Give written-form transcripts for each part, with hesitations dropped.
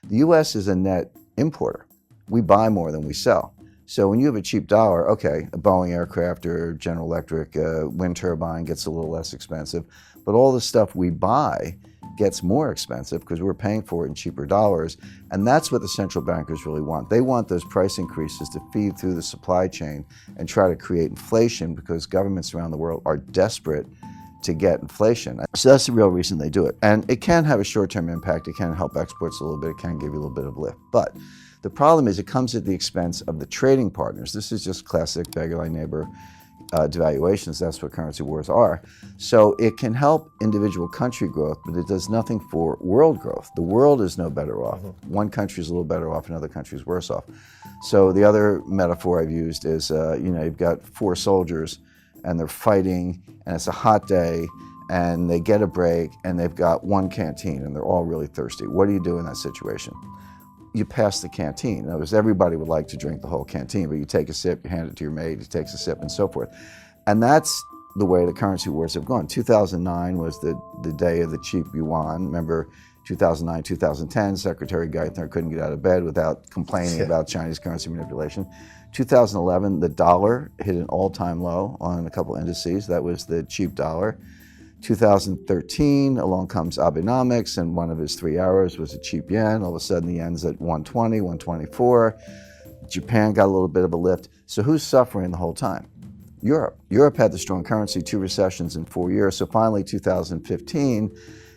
The U.S. is a net importer. We buy more than we sell. So when you have a cheap dollar, okay, a Boeing aircraft or General Electric wind turbine gets a little less expensive, but all the stuff we buy gets more expensive because we're paying for it in cheaper dollars, and that's what the central bankers really want. They want those price increases to feed through the supply chain and try to create inflation because governments around the world are desperate to get inflation. So that's the real reason they do it. And it can have a short-term impact. It can help exports a little bit. It can give you a little bit of lift. But the problem is it comes at the expense of the trading partners. This is just classic beggar thy neighbor devaluations. That's what currency wars are. So it can help individual country growth, but it does nothing for world growth. The world is no better off. One country is a little better off, another country is worse off. So the other metaphor I've used is, you've got 4 soldiers and they're fighting and it's a hot day and they get a break and they've got one canteen and they're all really thirsty. What do you do in that situation? You pass the canteen. In other words, everybody would like to drink the whole canteen, but you take a sip, you hand it to your mate, he takes a sip, and so forth. And that's the way the currency wars have gone. 2009 was the day of the cheap yuan. Remember, 2009, 2010, Secretary Geithner couldn't get out of bed without complaining about Chinese currency manipulation. 2011, the dollar hit an all-time low on a couple indices. That was the cheap dollar. 2013, along comes Abenomics, and one of his 3 hours was a cheap yen. All of a sudden, the yen's at 120, 124. Japan got a little bit of a lift. So who's suffering the whole time? Europe. Europe had the strong currency, 2 recessions in 4 years. So finally, 2015,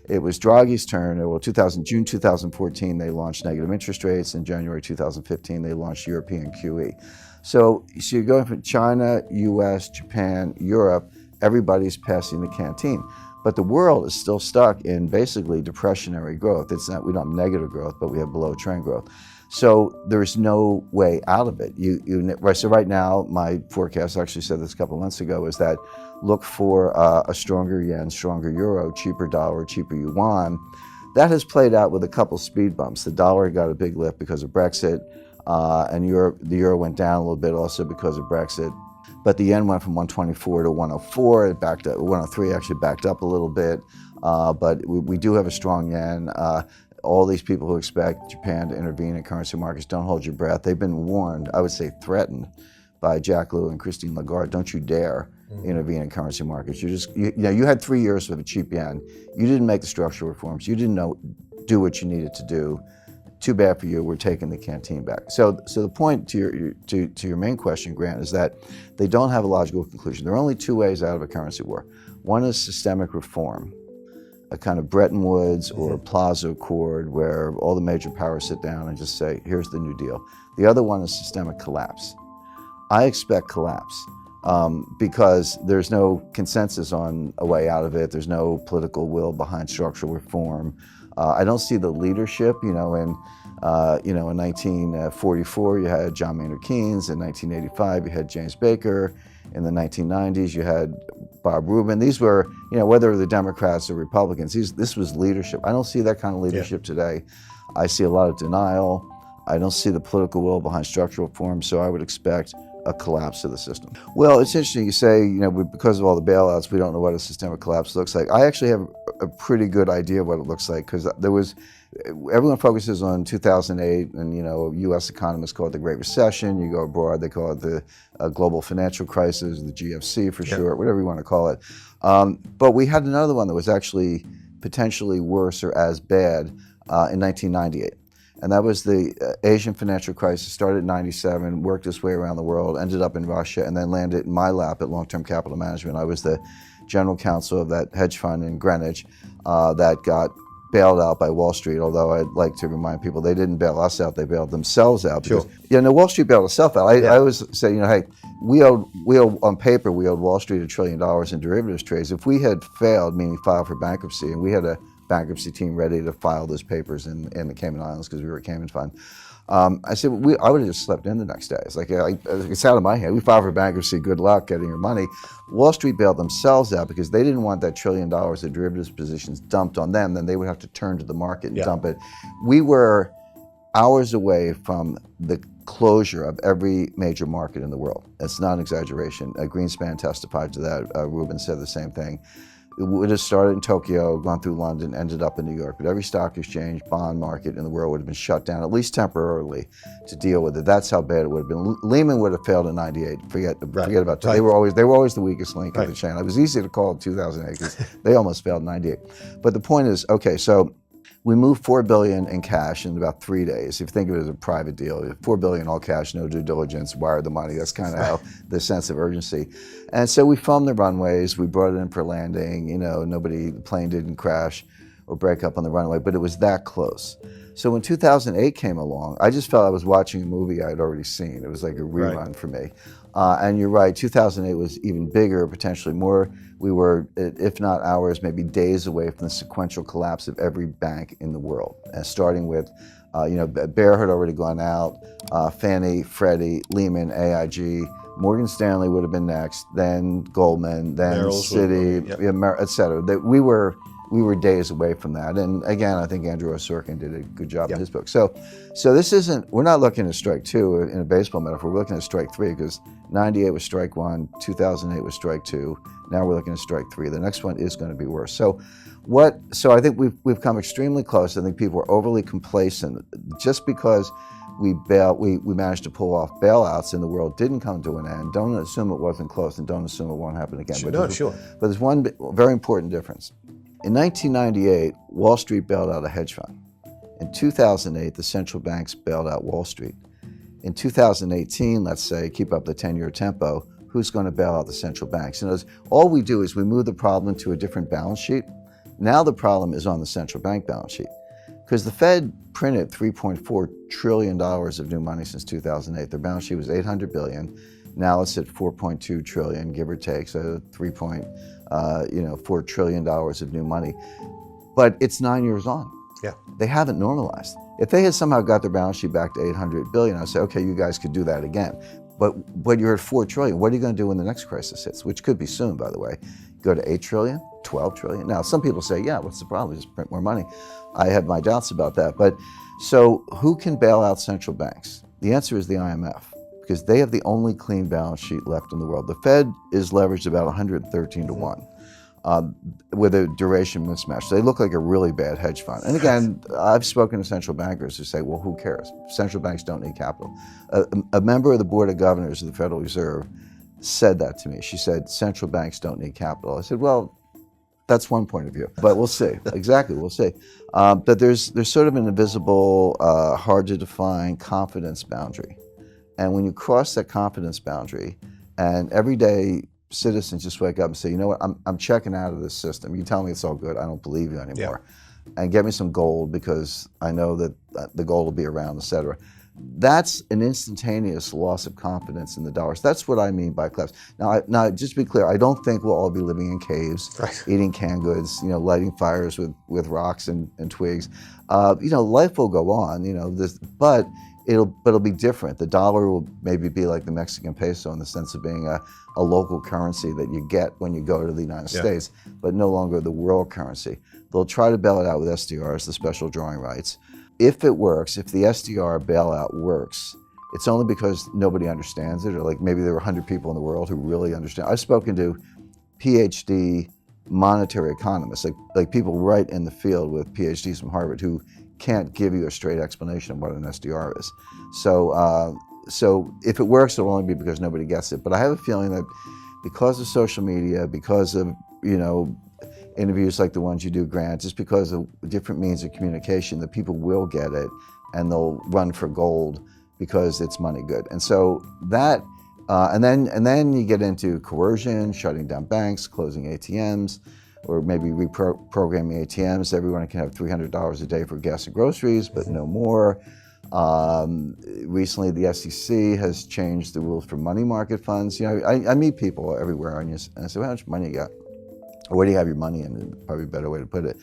it was Draghi's turn. Well, June 2014, they launched negative interest rates. In January 2015, they launched European QE. So you're going from China, US, Japan, Europe. Everybody's passing the canteen. But the world is still stuck in basically depressionary growth. It's not, we don't have negative growth, but we have below trend growth. So there's no way out of it. So right now, my forecast, I actually said this a couple of months ago, is that look for a stronger yen, stronger euro, cheaper dollar, cheaper yuan. That has played out with a couple speed bumps. The dollar got a big lift because of Brexit, and the euro went down a little bit also because of Brexit. But the yen went from 124 to 104. It backed up. 103 actually backed up a little bit. But we do have a strong yen. All these people who expect Japan to intervene in currency markets, don't hold your breath. They've been warned, I would say threatened, by Jack Lew and Christine Lagarde. Don't you dare intervene in currency markets. You had 3 years with a cheap yen. You didn't make the structural reforms. You didn't do what you needed to do. Too bad for you. We're taking the canteen back. So the point to your main question, Grant, is that they don't have a logical conclusion. There are only 2 ways out of a currency war. One is systemic reform, a kind of Bretton Woods or Plaza Accord where all the major powers sit down and just say, here's the New Deal. The other one is systemic collapse. I expect collapse because there's no consensus on a way out of it. There's no political will behind structural reform. I don't see the leadership. In 1944 you had John Maynard Keynes. In 1985 you had James Baker. In the 1990s you had Bob Rubin. These were, whether the Democrats or Republicans, this was leadership. I don't see that kind of leadership today. I see a lot of denial. I don't see the political will behind structural reform, so I would expect a collapse of the system. Well, it's interesting you say, because of all the bailouts, we don't know what a systemic collapse looks like. I actually have a pretty good idea of what it looks like, because everyone focuses on 2008, and U.S. economists call it the Great Recession. You go abroad, they call it the global financial crisis, the GFC for short, whatever you want to call it. But we had another one that was actually potentially worse or as bad in 1998. And that was the Asian financial crisis. Started in 97, worked its way around the world, ended up in Russia, and then landed in my lap at Long-Term Capital Management. I was the general counsel of that hedge fund in Greenwich that got bailed out by Wall Street, although I'd like to remind people they didn't bail us out, they bailed themselves out. Because, Wall Street bailed itself out. I always say, hey, we owed, on paper, we owed Wall Street $1 trillion in derivatives trades. If we had failed, meaning filed for bankruptcy, and we had a bankruptcy team ready to file those papers in the Cayman Islands because we were a Cayman fund. I said, I would have just slept in the next day. It's like, it's out of my hand. We filed for bankruptcy, good luck getting your money. Wall Street bailed themselves out because they didn't want that $1 trillion of derivatives positions dumped on them. Then they would have to turn to the market and dump it. We were hours away from the closure of every major market in the world. It's not an exaggeration. Greenspan testified to that. Rubin said the same thing. It would have started in Tokyo, gone through London, ended up in New York. But every stock exchange, bond market in the world would have been shut down, at least temporarily, to deal with it. That's how bad it would have been. Lehman would have failed in '98. Forget about it. They were always the weakest link in the chain. It was easy to call in 2008 because they almost failed in '98. But the point is, okay, so we moved $4 billion in cash in about 3 days. If you think of it as a private deal, $4 billion all cash, no due diligence, wired the money. That's kind of how the sense of urgency. And so we filmed the runways. We brought it in for landing. The plane didn't crash or break up on the runway, but it was that close. So when 2008 came along, I just felt I was watching a movie I had already seen. It was like a rerun for me. And you're right, 2008 was even bigger, potentially more. We were, if not hours, maybe days away from the sequential collapse of every bank in the world. Starting with, Bear had already gone out, Fannie, Freddie, Lehman, AIG, Morgan Stanley would have been next, then Goldman, then Citi, et cetera. We were days away from that. And again, I think Andrew Sorkin did a good job in his book. So this isn't, we're not looking at strike two in a baseball metaphor, we're looking at strike three because 98 was strike one, 2008 was strike two, now we're looking at strike three. The next one is going to be worse. So I think we've come extremely close. I think people are overly complacent. Just because we managed to pull off bailouts in the world didn't come to an end. Don't assume it wasn't close and don't assume it won't happen again. Sure. But there's one very important difference. In 1998, Wall Street bailed out a hedge fund. In 2008, the central banks bailed out Wall Street. In 2018, let's say, keep up the 10-year tempo, who's going to bail out the central banks? All we do is we move the problem to a different balance sheet. Now the problem is on the central bank balance sheet. Because the Fed printed $3.4 trillion of new money since 2008. Their balance sheet was $800 billion. Now it's at $4.2 trillion, give or take, so $4 trillion of new money. But it's 9 years on. Yeah. They haven't normalized. If they had somehow got their balance sheet back to $800 billion, I'd say, okay, you guys could do that again. But you're at $4 trillion. What are you going to do when the next crisis hits, which could be soon, by the way? Go to $8 trillion, $12 trillion? Now, some people say, yeah, what's the problem? Just print more money. I have my doubts about that. But so who can bail out central banks? The answer is the IMF, because they have the only clean balance sheet left in the world. The Fed is leveraged about 113 to 1 with a duration mismatch. They look like a really bad hedge fund. And again, I've spoken to central bankers who say, well, who cares? Central banks don't need capital. A member of the Board of Governors of the Federal Reserve said that to me. She said, central banks don't need capital. I said, well, that's one point of view, but we'll see. Exactly, we'll see. But there's sort of an invisible, hard to define confidence boundary. And when you cross that confidence boundary, and every day citizens just wake up and say, you know what, I'm checking out of this system. You tell me it's all good, I don't believe you anymore. And get me some gold because I know that the gold will be around, et cetera. That's an instantaneous loss of confidence in the dollars. That's what I mean by collapse. Now, just to be clear, I don't think we'll all be living in caves, eating canned goods, lighting fires with rocks and twigs. Life will go on, but it'll be different. The dollar will maybe be like the Mexican peso in the sense of being a local currency that you get when you go to the United States, but no longer the world currency. They'll try to bail it out with SDRs, the special drawing rights. If it works, if the SDR bailout works, it's only because nobody understands it, or like maybe there were 100 people in the world who really understand. I've spoken to PhD monetary economists, like people right in the field with PhDs from Harvard who can't give you a straight explanation of what an SDR is. So if it works, it'll only be because nobody gets it. But I have a feeling that because of social media, because of, interviews like the ones you do, Grant, just because of different means of communication, that people will get it and they'll run for gold because it's money good. And so that, and then you get into coercion, shutting down banks, closing ATMs, or maybe reprogramming ATMs. Everyone can have $300 a day for gas and groceries, but no more. Recently, the SEC has changed the rules for money market funds. I meet people everywhere, and I say, well, how much money you got? Or where do you have your money in? Probably a better way to put it.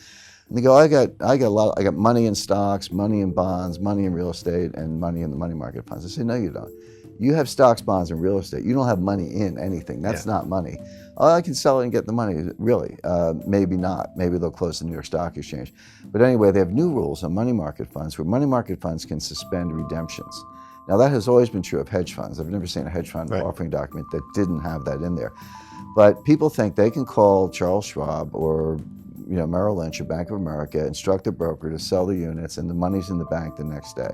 And they go, I got money in stocks, money in bonds, money in real estate, and money in the money market funds. I say, no, you don't. You have stocks, bonds, and real estate. You don't have money in anything. That's not money. Oh, I can sell it and get the money. Really? Maybe not. Maybe they'll close the New York Stock Exchange. But anyway, they have new rules on money market funds where money market funds can suspend redemptions. Now that has always been true of hedge funds. I've never seen a hedge fund Right. offering document that didn't have that in there. But people think they can call Charles Schwab or Merrill Lynch or Bank of America, instruct the broker to sell the units, and the money's in the bank the next day.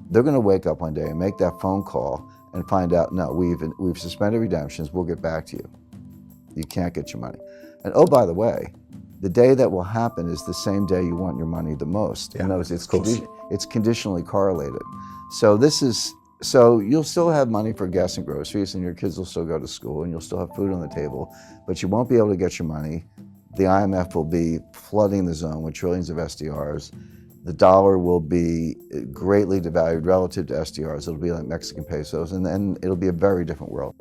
They're going to wake up one day and make that phone call and find out, no, we've suspended redemptions, we'll get back to you. You can't get your money. And oh, by the way, the day that will happen is the same day you want your money the most. Yeah, In other words, course. it's conditionally correlated. So you'll still have money for gas and groceries, and your kids will still go to school, and you'll still have food on the table, but you won't be able to get your money. The IMF will be flooding the zone with trillions of SDRs. The dollar will be greatly devalued relative to SDRs. It'll be like Mexican pesos, and then it'll be a very different world.